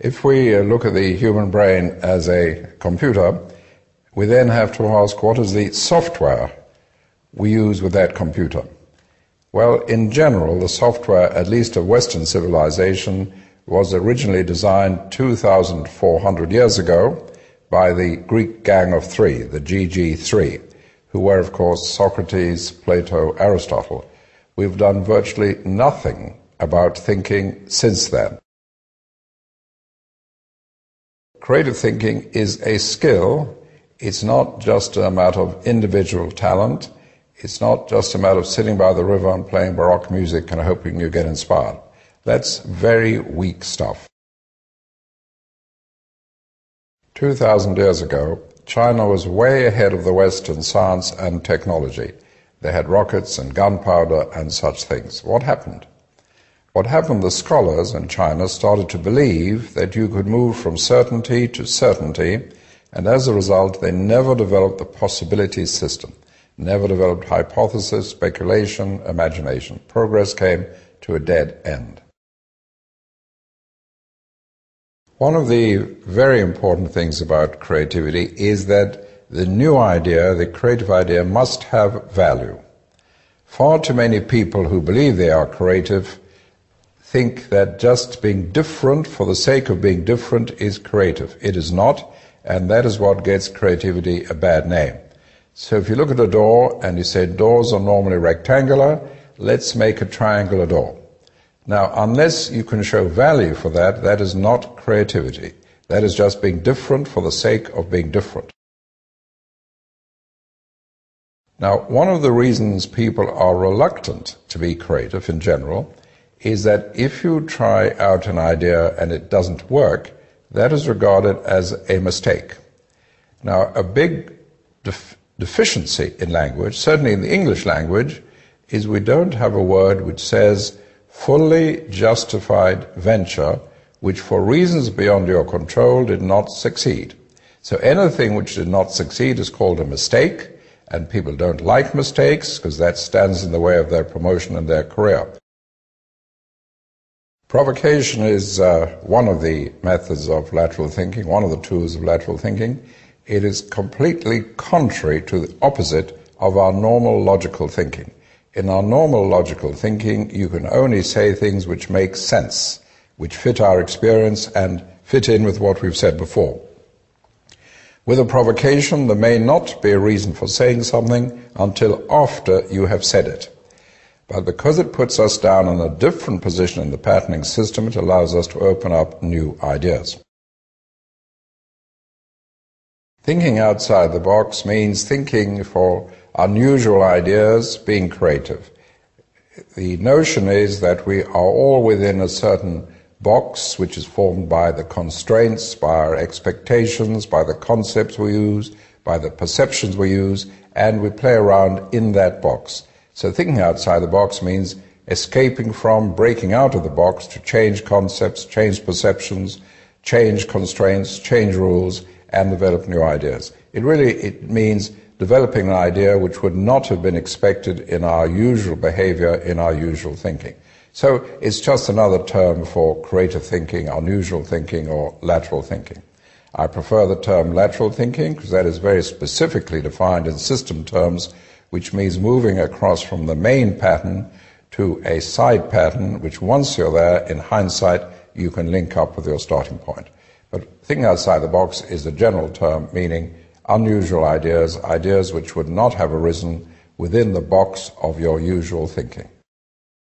If we look at the human brain as a computer, we then have to ask, what is the software we use with that computer? Well, in general, the software, at least of Western civilization, was originally designed 2,400 years ago by the Greek Gang of Three, the GG3, who were, of course, Socrates, Plato, Aristotle. We've done virtually nothing about thinking since then. Creative thinking is a skill. It's not just a matter of individual talent. It's not just a matter of sitting by the river and playing Baroque music and hoping you get inspired. That's very weak stuff. 2,000 years ago, China was way ahead of the West in science and technology. They had rockets and gunpowder and such things. What happened? What happened, the scholars in China started to believe that you could move from certainty to certainty, and as a result, they never developed the possibilities system, never developed hypothesis, speculation, imagination. Progress came to a dead end. One of the very important things about creativity is that the new idea, the creative idea, must have value. Far too many people who believe they are creative think that just being different for the sake of being different is creative. It is not, and that is what gets creativity a bad name. So if you look at a door and you say doors are normally rectangular, let's make a triangular door. Now, unless you can show value for that, that is not creativity. That is just being different for the sake of being different. Now, one of the reasons people are reluctant to be creative in general is that if you try out an idea and it doesn't work, that is regarded as a mistake. Now, a big deficiency in language, certainly in the English language, is we don't have a word which says fully justified venture, which for reasons beyond your control did not succeed. So anything which did not succeed is called a mistake, and people don't like mistakes because that stands in the way of their promotion and their career. Provocation is one of the methods of lateral thinking, one of the tools of lateral thinking. It is completely contrary to the opposite of our normal logical thinking. In our normal logical thinking, you can only say things which make sense, which fit our experience and fit in with what we've said before. With a provocation, there may not be a reason for saying something until after you have said it. But because it puts us down in a different position in the patterning system, it allows us to open up new ideas. Thinking outside the box means thinking for unusual ideas, being creative. The notion is that we are all within a certain box which is formed by the constraints, by our expectations, by the concepts we use, by the perceptions we use, and we play around in that box. So thinking outside the box means escaping from, breaking out of the box to change concepts, change perceptions, change constraints, change rules, and develop new ideas. It means developing an idea which would not have been expected in our usual behavior, in our usual thinking. So it's just another term for creative thinking, unusual thinking, or lateral thinking. I prefer the term lateral thinking because that is very specifically defined in system terms, which means moving across from the main pattern to a side pattern, which once you're there, in hindsight, you can link up with your starting point. But thinking outside the box is a general term meaning unusual ideas, ideas which would not have arisen within the box of your usual thinking.